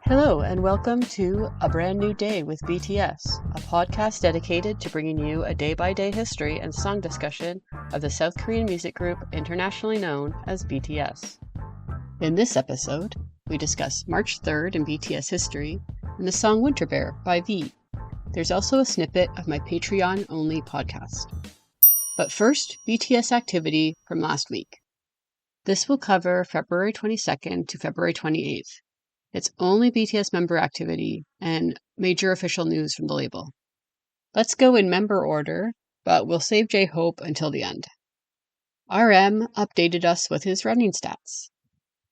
Hello, and welcome to A Brand New Day with BTS, a podcast dedicated to bringing you a day-by-day history and song discussion of the South Korean music group internationally known as BTS. In this episode, we discuss March 3rd in BTS history and the song Winter Bear by V. There's also a snippet of my Patreon-only podcast. But first, BTS activity from last week. This will cover February 22nd to February 28th. It's only BTS member activity and major official news from the label. Let's go in member order, but we'll save J-Hope until the end. RM updated us with his running stats.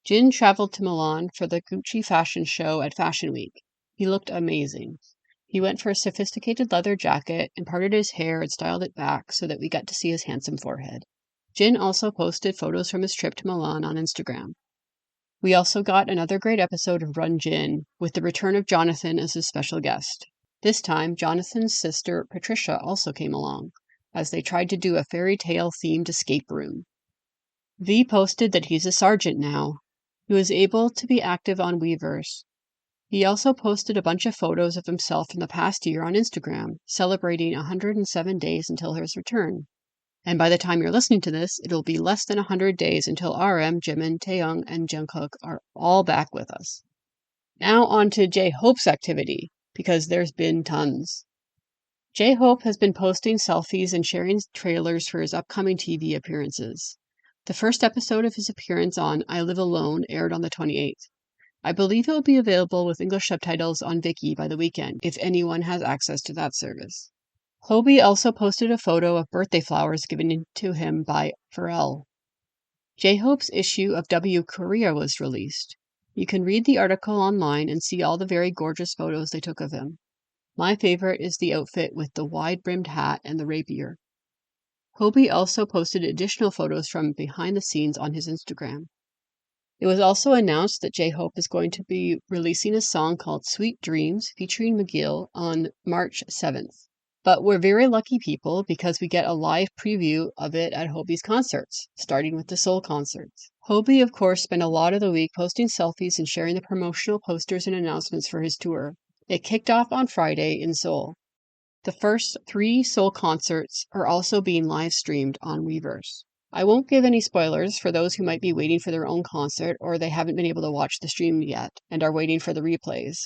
Jin traveled to Milan for the Gucci fashion show at Fashion Week. He looked amazing. He went for a sophisticated leather jacket and parted his hair and styled it back so that we got to see his handsome forehead. Jin also posted photos from his trip to Milan on Instagram. We also got another great episode of Run Jin, with the return of Jonathan as his special guest. This time, Jonathan's sister Patricia also came along, as they tried to do a fairy tale themed escape room. V posted that he's a sergeant now. He was able to be active on Weverse. He also posted a bunch of photos of himself from the past year on Instagram, celebrating 107 days until his return. And by the time you're listening to this, it'll be less than 100 days until RM, Jimin, Taehyung, and Jungkook are all back with us. Now on to J-Hope's activity, because there's been tons. J-Hope has been posting selfies and sharing trailers for his upcoming TV appearances. The first episode of his appearance on I Live Alone aired on the 28th. I believe it will be available with English subtitles on Viki by the weekend, if anyone has access to that service. Hobie also posted a photo of birthday flowers given to him by Pharrell. J-Hope's issue of W Korea was released. You can read the article online and see all the very gorgeous photos they took of him. My favorite is the outfit with the wide-brimmed hat and the rapier. Hobie also posted additional photos from behind the scenes on his Instagram. It was also announced that J-Hope is going to be releasing a song called Sweet Dreams featuring McGill on March 7th. But we're very lucky people because we get a live preview of it at Hobie's concerts, starting with the Seoul concerts. Hobie, of course, spent a lot of the week posting selfies and sharing the promotional posters and announcements for his tour. It kicked off on Friday in Seoul. The first 3 Seoul concerts are also being live streamed on Weverse. I won't give any spoilers for those who might be waiting for their own concert or they haven't been able to watch the stream yet and are waiting for the replays.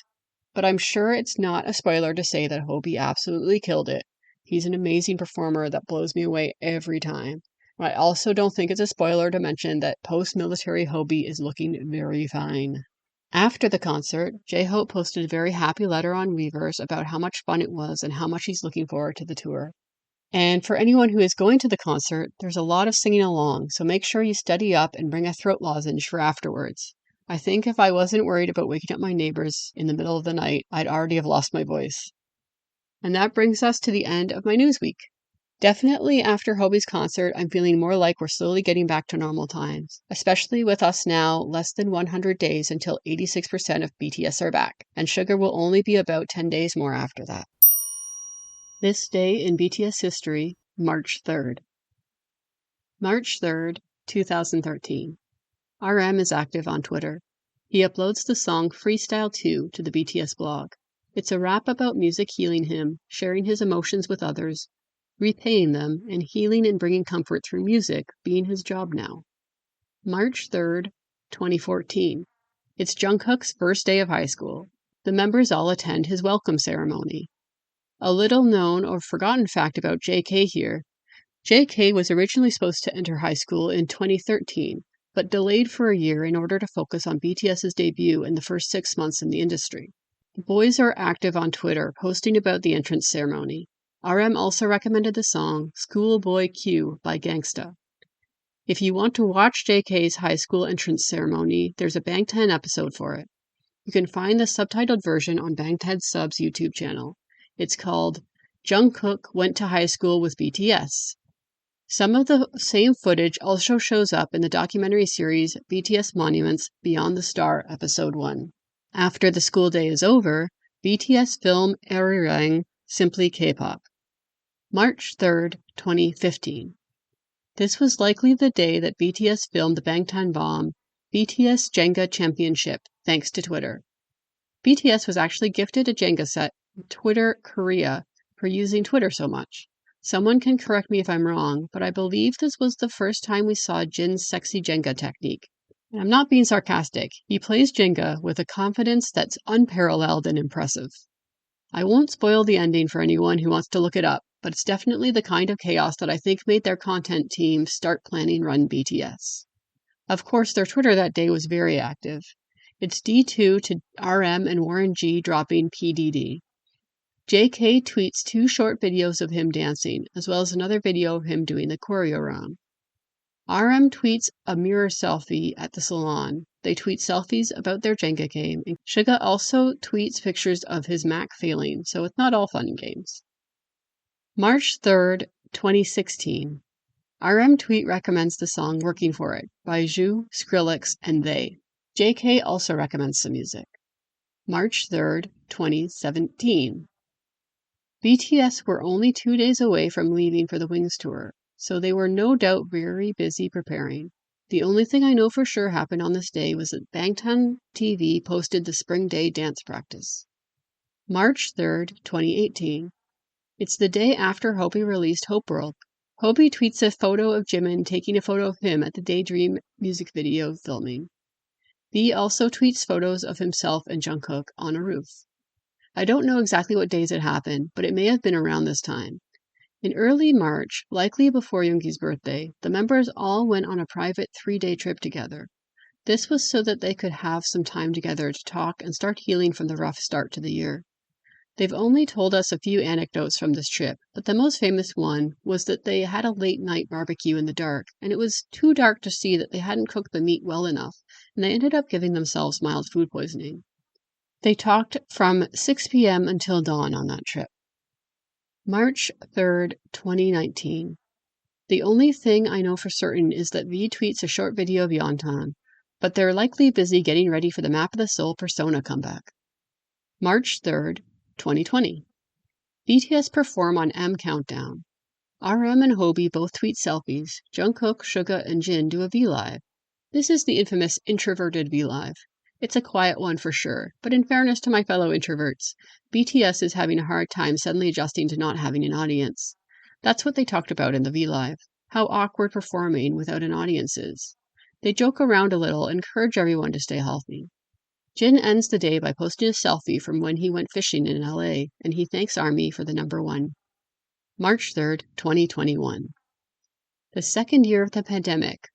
But I'm sure it's not a spoiler to say that Hobie absolutely killed it. He's an amazing performer that blows me away every time. I also don't think it's a spoiler to mention that post-military Hobie is looking very fine. After the concert, J-Hope posted a very happy letter on Weverse about how much fun it was and how much he's looking forward to the tour. And for anyone who is going to the concert, there's a lot of singing along, so make sure you study up and bring a throat lozenge for afterwards. I think if I wasn't worried about waking up my neighbors in the middle of the night, I'd already have lost my voice. And that brings us to the end of my news week. Definitely after Hobie's concert, I'm feeling more like we're slowly getting back to normal times, especially with us now less than 100 days until 86% of BTS are back, and Sugar will only be about 10 days more after that. This day in BTS history, March 3rd. March 3rd, 2013. RM is active on Twitter. He uploads the song Freestyle 2 to the BTS blog. It's a rap about music healing him, sharing his emotions with others, repaying them, and healing and bringing comfort through music being his job now. March 3rd, 2014. It's Jungkook's first day of high school. The members all attend his welcome ceremony. A little known or forgotten fact about JK here. JK was originally supposed to enter high school in 2013, but delayed for a year in order to focus on BTS's debut in the first 6 months in the industry. The boys are active on Twitter, posting about the entrance ceremony. RM also recommended the song Schoolboy Q by Gangsta. If you want to watch JK's high school entrance ceremony, there's a BangPoD episode for it. You can find the subtitled version on BangPoD Sub's YouTube channel. It's called Jungkook Went to High School with BTS. Some of the same footage also shows up in the documentary series BTS Monuments Beyond the Star Episode 1. After the school day is over, BTS film Arirang Simply K-pop. March 3rd, 2015. This was likely the day that BTS filmed the Bangtan Bomb BTS Jenga Championship, thanks to Twitter. BTS was actually gifted a Jenga set from Twitter Korea for using Twitter so much. Someone can correct me if I'm wrong, but I believe this was the first time we saw Jin's sexy Jenga technique. And I'm not being sarcastic. He plays Jenga with a confidence that's unparalleled and impressive. I won't spoil the ending for anyone who wants to look it up, but it's definitely the kind of chaos that I think made their content team start planning Run BTS. Of course, their Twitter that day was very active. It's D2 to RM and Warren G dropping PDD. JK tweets 2 short videos of him dancing, as well as another video of him doing the choreo wrong. RM tweets a mirror selfie at the salon. They tweet selfies about their Jenga game, and Suga also tweets pictures of his Mac failing, so it's not all fun and games. March 3rd, 2016. RM tweet recommends the song Working For It by Zhu, Skrillex, and They. JK also recommends some music. March 3rd, 2017. BTS were only 2 days away from leaving for the Wings tour, so they were no doubt very busy preparing. The only thing I know for sure happened on this day was that Bangtan TV posted the Spring Day dance practice. March 3rd, 2018. It's the day after Hobie released Hope World. Hobie tweets a photo of Jimin taking a photo of him at the Daydream music video filming. B also tweets photos of himself and Jungkook on a roof. I don't know exactly what days it happened, but it may have been around this time. In early March, likely before Yoongi's birthday, the members all went on a private 3-day trip together. This was so that they could have some time together to talk and start healing from the rough start to the year. They've only told us a few anecdotes from this trip, but the most famous one was that they had a late-night barbecue in the dark, and it was too dark to see that they hadn't cooked the meat well enough, and they ended up giving themselves mild food poisoning. They talked from 6 p.m. until dawn on that trip. March 3rd, 2019. The only thing I know for certain is that V tweets a short video of Yeontan, but they're likely busy getting ready for the Map of the Soul Persona comeback. March 3rd, 2020. BTS perform on M Countdown. RM and Hobie both tweet selfies. Jungkook, Suga, and Jin do a V-Live. This is the infamous introverted V-Live. It's a quiet one for sure, but in fairness to my fellow introverts, BTS is having a hard time suddenly adjusting to not having an audience. That's what they talked about in the V-Live, how awkward performing without an audience is. They joke around a little and encourage everyone to stay healthy. Jin ends the day by posting a selfie from when he went fishing in LA, and he thanks ARMY for the number 1. March 3rd, 2021. The second year of the pandemic.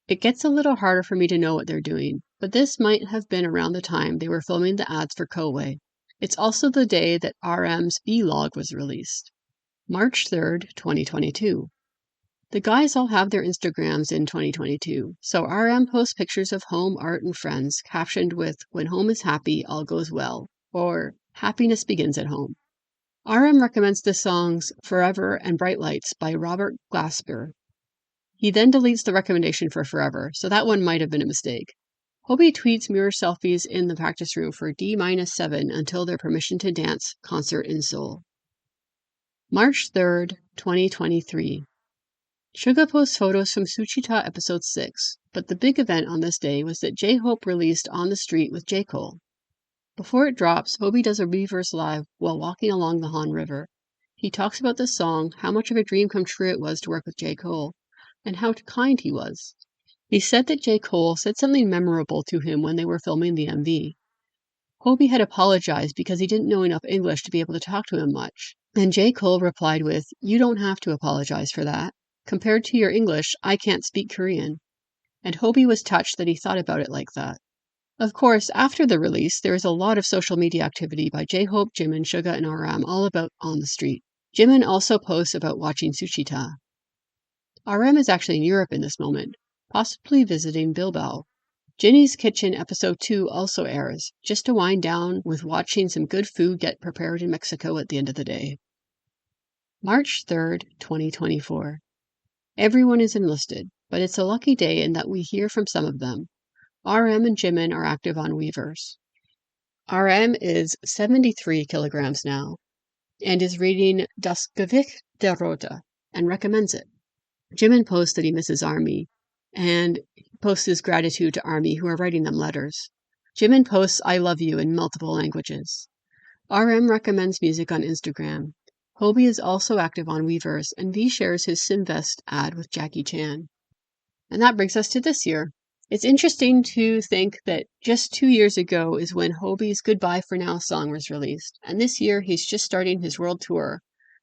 It gets a little harder for me to know what they're doing, but this might have been around the time they were filming the ads for Koei. It's also the day that RM's vlog was released. March 3rd, 2022. The guys all have their Instagrams in 2022, so RM posts pictures of home, art, and friends, captioned with, "When home is happy, all goes well," or "Happiness begins at home." RM recommends the songs Forever and Bright Lights by Robert Glasper. He then deletes the recommendation for Forever, so that one might have been a mistake. Hobie tweets mirror selfies in the practice room for D-7 until their Permission to Dance concert in Seoul. March 3rd, 2023. Suga posts photos from Suchita episode 6, but the big event on this day was that J-Hope released On the Street with J. Cole. Before it drops, Hobie does a reverse live while walking along the Han River. He talks about the song, how much of a dream come true it was to work with J. Cole, and how kind he was. He said that J. Cole said something memorable to him when they were filming the MV. Hobie had apologized because he didn't know enough English to be able to talk to him much, and J. Cole replied with, "You don't have to apologize for that. Compared to your English, I can't speak Korean." And Hobie was touched that he thought about it like that. Of course, after the release, there is a lot of social media activity by J-Hope, Jimin, Suga, and RM all about On the Street. Jimin also posts about watching Suchita. RM is actually in Europe in this moment, possibly visiting Bilbao. Ginny's Kitchen episode 2 also airs, just to wind down with watching some good food get prepared in Mexico at the end of the day. March 3rd, 2024. Everyone is enlisted, but it's a lucky day in that we hear from some of them. RM and Jimin are active on Weverse. RM is 73 kilograms now and is reading Das Gewicht der Rote and recommends it. Jimin posts that he misses ARMY and posts his gratitude to ARMY who are writing them letters. Jimin posts I love you in multiple languages. RM recommends music on Instagram. Hobie is also active on Weverse, and V shares his Simvest ad with Jackie Chan. And that brings us to this year. It's interesting to think that just 2 years ago is when Hobie's Goodbye for Now song was released, and this year he's just starting his world tour.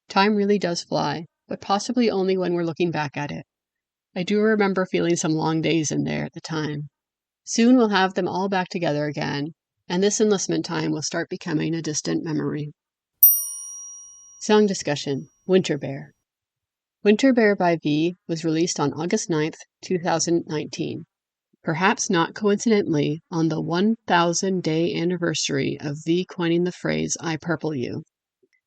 Time really does fly, but possibly only when we're looking back at it. I do remember feeling some long days in there at the time. Soon we'll have them all back together again, and this enlistment time will start becoming a distant memory. Song discussion, Winter Bear. Winter Bear by V was released on August 9th, 2019. Perhaps not coincidentally on the 1,000-day anniversary of V coining the phrase, I purple you.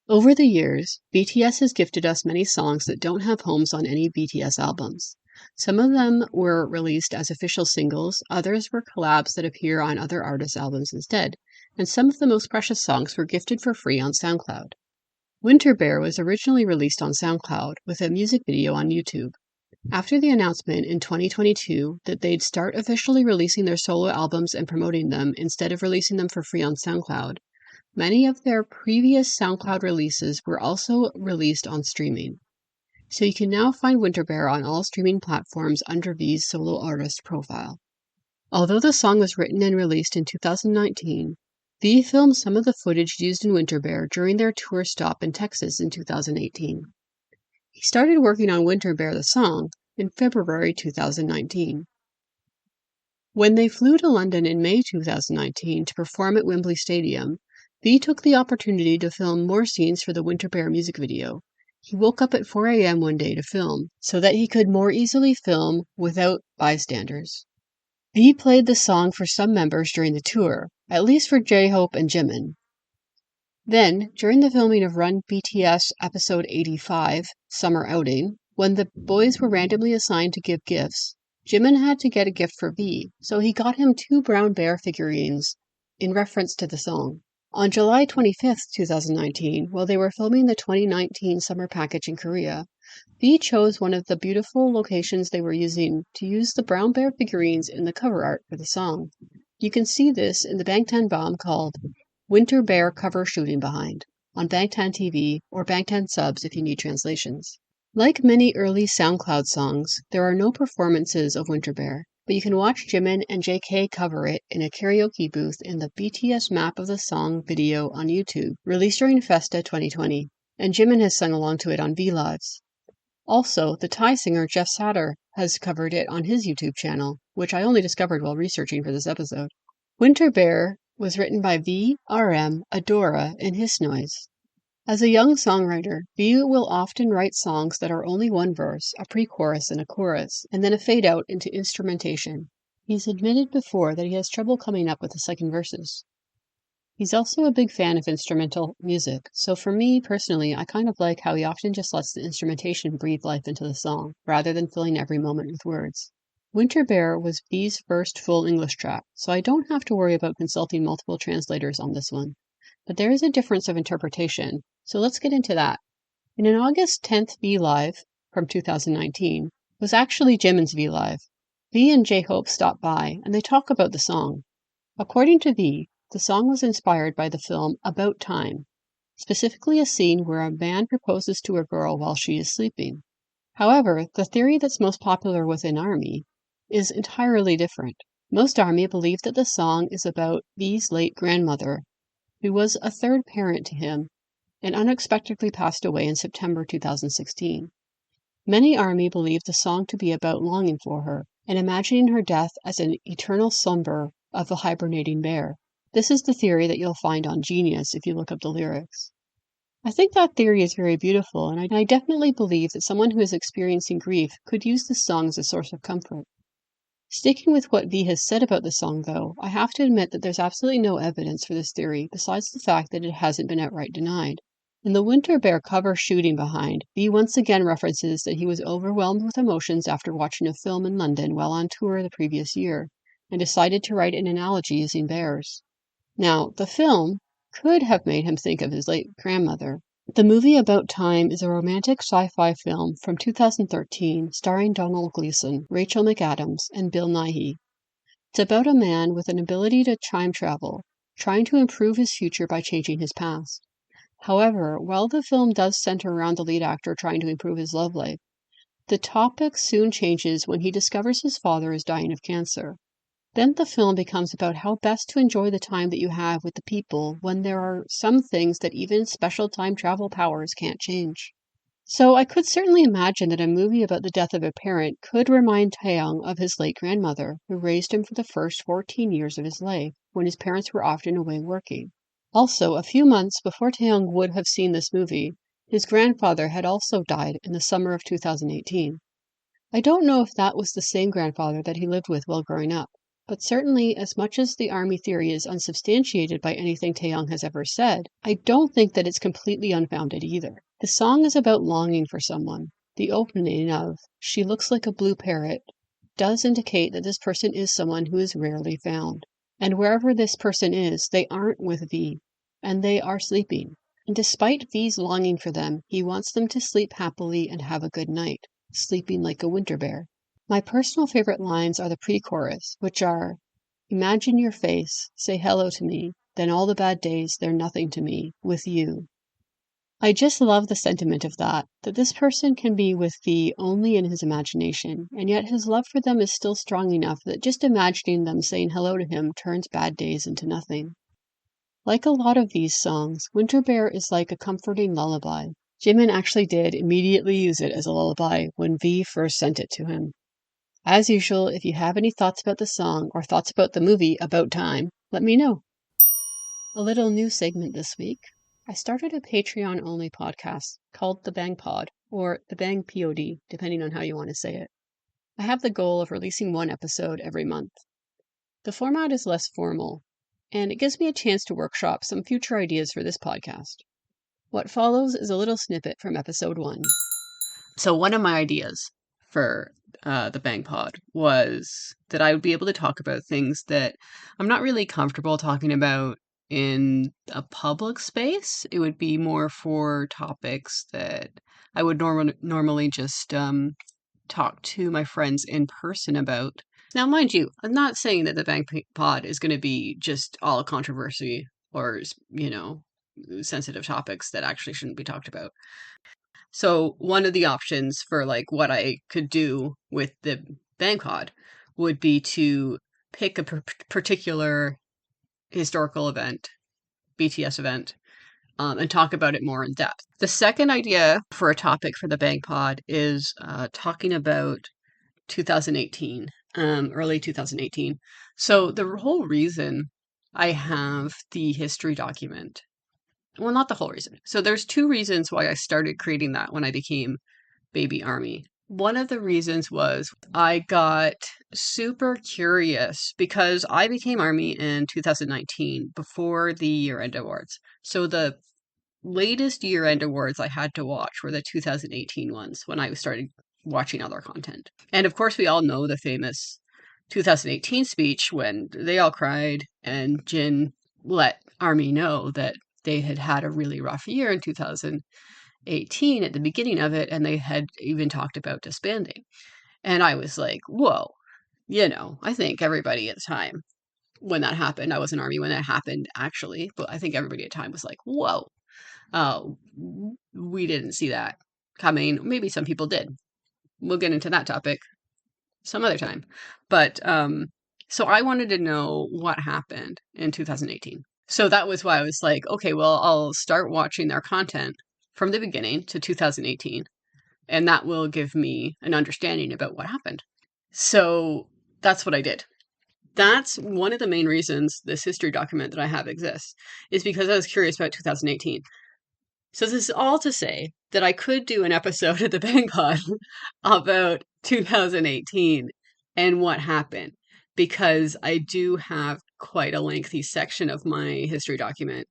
Over the years, BTS has gifted us many songs that don't have homes on any BTS albums. Some of them were released as official singles, others were collabs that appear on other artists' albums instead, and some of the most precious songs were gifted for free on SoundCloud. Winter Bear was originally released on SoundCloud with a music video on YouTube. After the announcement in 2022 that they'd start officially releasing their solo albums and promoting them instead of releasing them for free on SoundCloud, many of their previous SoundCloud releases were also released on streaming. So you can now find Winter Bear on all streaming platforms under V's solo artist profile. Although the song was written and released in 2019, V filmed some of the footage used in Winter Bear during their tour stop in Texas in 2018. He started working on Winter Bear the song in February 2019. When they flew to London in May 2019 to perform at Wembley Stadium, V took the opportunity to film more scenes for the Winter Bear music video. He woke up at 4 a.m. one day to film, so that he could more easily film without bystanders. V played the song for some members during the tour, at least for J-Hope and Jimin. Then, during the filming of Run BTS Episode 85, Summer Outing, when the boys were randomly assigned to give gifts, Jimin had to get a gift for V, so he got him 2 brown bear figurines in reference to the song. On July 25, 2019, while they were filming the 2019 summer package in Korea, V chose one of the beautiful locations they were using to use the brown bear figurines in the cover art for the song. You can see this in the Bangtan bomb called Winter Bear Cover Shooting Behind on Bangtan TV or Bangtan Subs if you need translations. Like many early SoundCloud songs, there are no performances of Winter Bear, but you can watch Jimin and JK cover it in a karaoke booth in the BTS Map of the Song video on YouTube, released during Festa 2020, and Jimin has sung along to it on V-Lives. Also, the Thai singer Jeff Satter has covered it on his YouTube channel, which I only discovered while researching for this episode. Winter Bear was written by V, RM, Adora, and Hiss Noise. As a young songwriter, V will often write songs that are only one verse, a pre-chorus and a chorus, and then a fade-out into instrumentation. He's admitted before that he has trouble coming up with the second verses. He's also a big fan of instrumental music, so for me personally, I kind of like how he often just lets the instrumentation breathe life into the song, rather than filling every moment with words. Winter Bear was V's first full English track, so I don't have to worry about consulting multiple translators on this one. But there is a difference of interpretation, so let's get into that. In an August 10th V Live from 2019 was actually Jimin's V Live. V and J-Hope stop by, and they talk about the song. According to V, the song was inspired by the film About Time, specifically a scene where a man proposes to a girl while she is sleeping. However, the theory that's most popular within ARMY is entirely different. Most ARMY believe that the song is about V's late grandmother, who was a third parent to him and unexpectedly passed away in September 2016. Many ARMY believe the song to be about longing for her and imagining her death as an eternal slumber of a hibernating bear. This is the theory that you'll find on Genius if you look up the lyrics. I think that theory is very beautiful, and I definitely believe that someone who is experiencing grief could use this song as a source of comfort. Sticking with what V has said about the song, though, I have to admit that there's absolutely no evidence for this theory besides the fact that it hasn't been outright denied. In the Winter Bear cover Shooting Behind, V once again references that he was overwhelmed with emotions after watching a film in London while on tour the previous year, and decided to write an analogy using bears. Now, the film could have made him think of his late grandmother. The movie About Time is a romantic sci-fi film from 2013 starring Donald Gleason, Rachel McAdams, and Bill Nighy. It's about a man with an ability to time travel, trying to improve his future by changing his past. However, while the film does center around the lead actor trying to improve his love life, the topic soon changes when he discovers his father is dying of cancer. Then the film becomes about how best to enjoy the time that you have with the people when there are some things that even special time travel powers can't change. So I could certainly imagine that a movie about the death of a parent could remind Taeyong of his late grandmother, who raised him for the first 14 years of his life, when his parents were often away working. Also, a few months before Taeyong would have seen this movie, his grandfather had also died in the summer of 2018. I don't know if that was the same grandfather that he lived with while growing up, but certainly, as much as the army theory is unsubstantiated by anything Taeyong has ever said, I don't think that it's completely unfounded either. The song is about longing for someone. The opening of "She looks like a blue parrot" does indicate that this person is someone who is rarely found. And wherever this person is, they aren't with V, and they are sleeping. And despite V's longing for them, he wants them to sleep happily and have a good night, sleeping like a winter bear. My personal favorite lines are the pre-chorus, which are, "Imagine your face, say hello to me, then all the bad days, they're nothing to me, with you." I just love the sentiment of that this person can be with V only in his imagination, and yet his love for them is still strong enough that just imagining them saying hello to him turns bad days into nothing. Like a lot of these songs, Winter Bear is like a comforting lullaby. Jimin actually did immediately use it as a lullaby when V first sent it to him. As usual, if you have any thoughts about the song or thoughts about the movie About Time, let me know. A little new segment this week. I started a Patreon-only podcast called the BangPoD, or the BangPoD, depending on how you want to say it. I have the goal of releasing one episode every month. The format is less formal, and it gives me a chance to workshop some future ideas for this podcast. What follows is a little snippet from episode 1. So one of my ideas for the BangPod was that I would be able to talk about things that I'm not really comfortable talking about in a public space. It would be more for topics that I would normally just talk to my friends in person about. Now, mind you, I'm not saying that the BangPod is going to be just all controversy or, sensitive topics that actually shouldn't be talked about. So one of the options for like what I could do with the BangPod would be to pick a particular historical event, BTS event, and talk about it more in depth. The second idea for a topic for the BangPod is talking about 2018, early 2018. So the whole reason I have the history document, well, not the whole reason. So there's two reasons why I started creating that when I became Baby Army. One of the reasons was I got super curious because I became Army in 2019 before the year-end awards. So the latest year-end awards I had to watch were the 2018 ones when I started watching other content. And of course, we all know the famous 2018 speech when they all cried and Jin let Army know that they had had a really rough year in 2018 at the beginning of it, and they had even talked about disbanding. And I was like, whoa, I think everybody at the time when that happened, I was in Army when that happened actually, but I think everybody at the time was like, whoa, we didn't see that coming. Maybe some people did. We'll get into that topic some other time. But so I wanted to know what happened in 2018. So that was why I was like, okay, well, I'll start watching their content from the beginning to 2018, and that will give me an understanding about what happened. So that's what I did. That's one of the main reasons this history document that I have exists, is because I was curious about 2018. So this is all to say that I could do an episode of the BangPod about 2018 and what happened, because I do have quite a lengthy section of my history document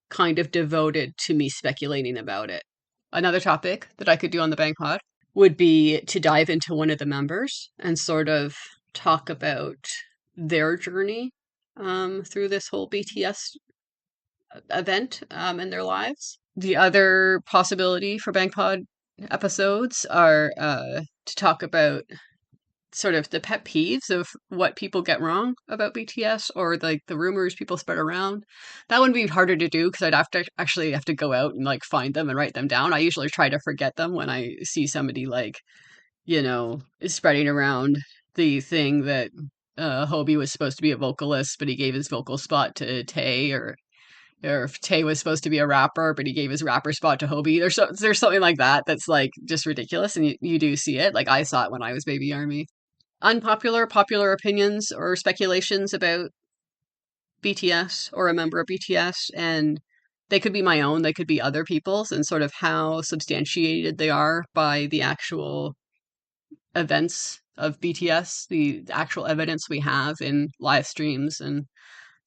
kind of devoted to me speculating about it. Another topic that I could do on the BangPod would be to dive into one of the members and sort of talk about their journey through this whole BTS event in their lives. The other possibility for BangPod episodes are to talk about sort of the pet peeves of what people get wrong about BTS, or like the rumors people spread around. That would be harder to do because I'd have to actually have to go out and like find them and write them down. I usually try to forget them when I see somebody like, is spreading around the thing that Hobie was supposed to be a vocalist, but he gave his vocal spot to Tay, or if Tay was supposed to be a rapper, but he gave his rapper spot to Hobie. There's something like that that's like just ridiculous, and you do see it. Like I saw it when I was Baby Army. Unpopular, popular opinions or speculations about BTS or a member of BTS, and they could be my own, they could be other people's, and sort of how substantiated they are by the actual events of BTS, the actual evidence we have in live streams and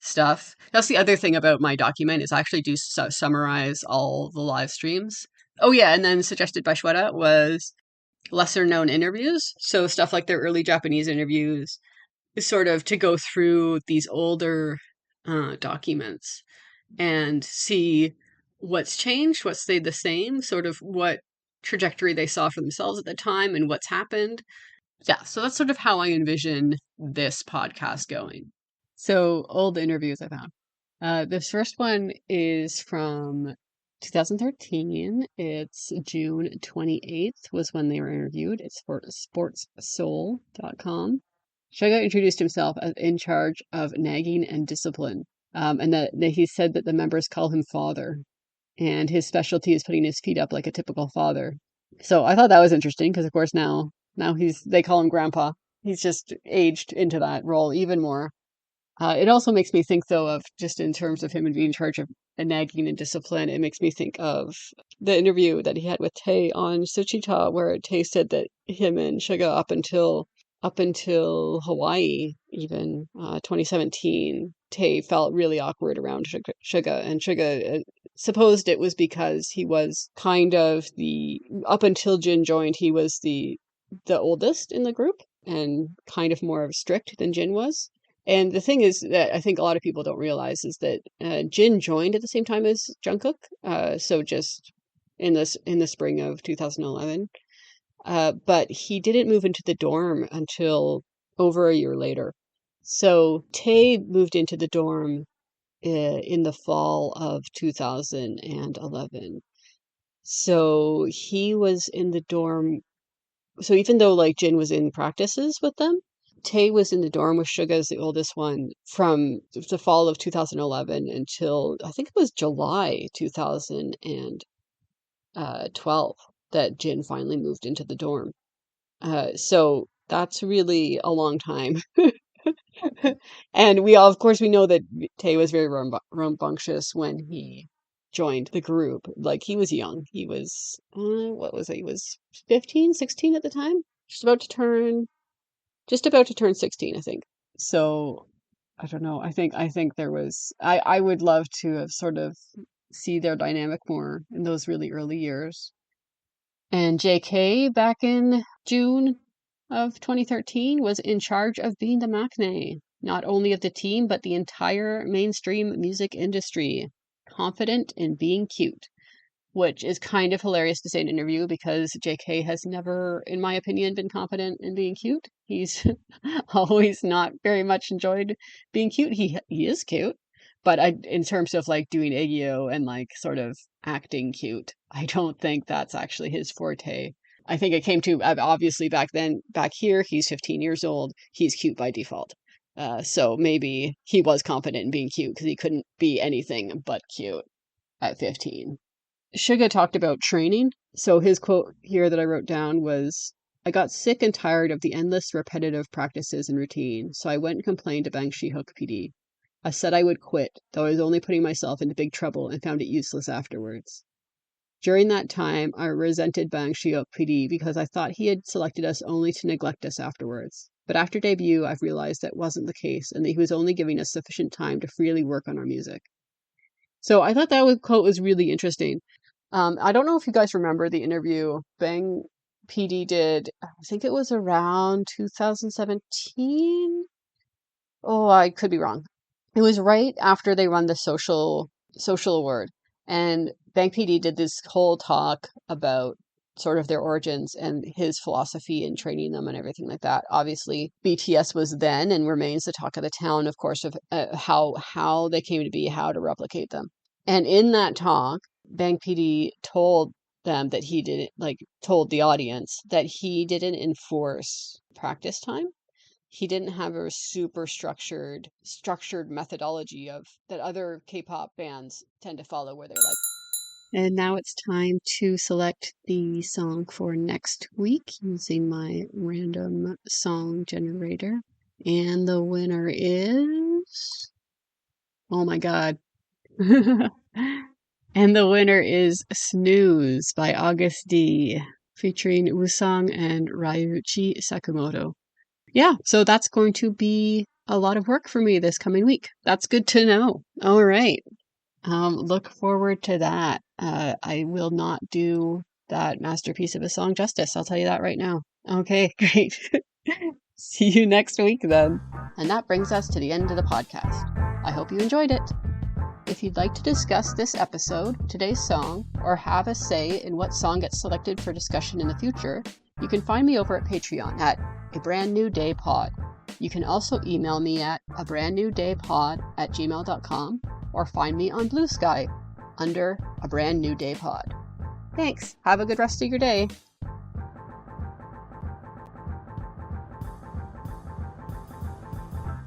stuff. That's the other thing about my document is I actually do summarize all the live streams. Oh yeah, and then suggested by Shweta was lesser known interviews. So stuff like their early Japanese interviews, is sort of to go through these older documents and see what's changed, what stayed the same, sort of what trajectory they saw for themselves at the time and what's happened. Yeah, so that's sort of how I envision this podcast going. So, old interviews I found. This first one is from 2013. It's June 28th was when they were interviewed. It's for sportssoul.com. Suga introduced himself as in charge of nagging and discipline, and that he said that the members call him father, and his specialty is putting his feet up like a typical father. So I thought that was interesting because, of course, now they call him grandpa. He's just aged into that role even more. It also makes me think, though, of just in terms of him and being in charge of nagging and discipline, it makes me think of the interview that he had with Tay on Suchita, where Tay said that him and Suga up until Hawaii, even 2017, Tay felt really awkward around Suga, and Suga supposed it was because he was kind of up until Jin joined, he was the oldest in the group and kind of more strict than Jin was. And the thing is that I think a lot of people don't realize is that Jin joined at the same time as Jungkook, so just in the spring of 2011. But he didn't move into the dorm until over a year later. So Tay moved into the dorm in the fall of 2011. So he was in the dorm. So even though like Jin was in practices with them, Tay was in the dorm with Suga as the oldest one from the fall of 2011 until I think it was July 2012 that Jin finally moved into the dorm. So that's really a long time. And of course, we know that Tay was very rambunctious when he joined the group. Like he was young. He was, what was it? He was 15, 16 at the time. Just about to turn 16, I think. So I don't know. I think I would love to have sort of see their dynamic more in those really early years. And JK back in June of 2013 was in charge of being the maknae, not only of the team, but the entire mainstream music industry. Confident in being cute, which is kind of hilarious to say in an interview because JK has never, in my opinion, been confident in being cute. He's always not very much enjoyed being cute. He is cute, but in terms of like doing aegyo and like sort of acting cute, I don't think that's actually his forte. I think it came to obviously back here, he's 15 years old. He's cute by default. So maybe he was confident in being cute because he couldn't be anything but cute at 15. Suga talked about training. So his quote here that I wrote down was, I got sick and tired of the endless repetitive practices and routine, so I went and complained to BangPoD PD. I said I would quit, though I was only putting myself into big trouble and found it useless afterwards. During that time, I resented BangPoD PD because I thought he had selected us only to neglect us afterwards. But after debut, I've realized that wasn't the case and that he was only giving us sufficient time to freely work on our music. So I thought that quote was really interesting. I don't know if you guys remember the interview Bang PD did. I think it was around 2017. Oh, I could be wrong. It was right after they won the social award, and Bang PD did this whole talk about sort of their origins and his philosophy in training them and everything like that. Obviously, BTS was then and remains the talk of the town, of course, of how they came to be, how to replicate them. And in that talk, BangPoD told them that he didn't, told the audience that he didn't enforce practice time. He didn't have a super structured methodology of that other K-pop bands tend to follow, where they're like. And now it's time to select the song for next week using my random song generator. And the winner is, oh my God. And the winner is Snooze by August D, featuring Wusong and Ryuichi Sakamoto. Yeah, so that's going to be a lot of work for me this coming week. That's good to know. All right. Look forward to that. I will not do that masterpiece of a song justice. I'll tell you that right now. Okay, great. See you next week then. And that brings us to the end of the podcast. I hope you enjoyed it. If you'd like to discuss this episode, today's song, or have a say in what song gets selected for discussion in the future, you can find me over at Patreon at A Brand New Day Pod. You can also email me at abrandnewdaypod@gmail.com or find me on Blue Sky under A Brand New Day Pod. Thanks. Have a good rest of your day.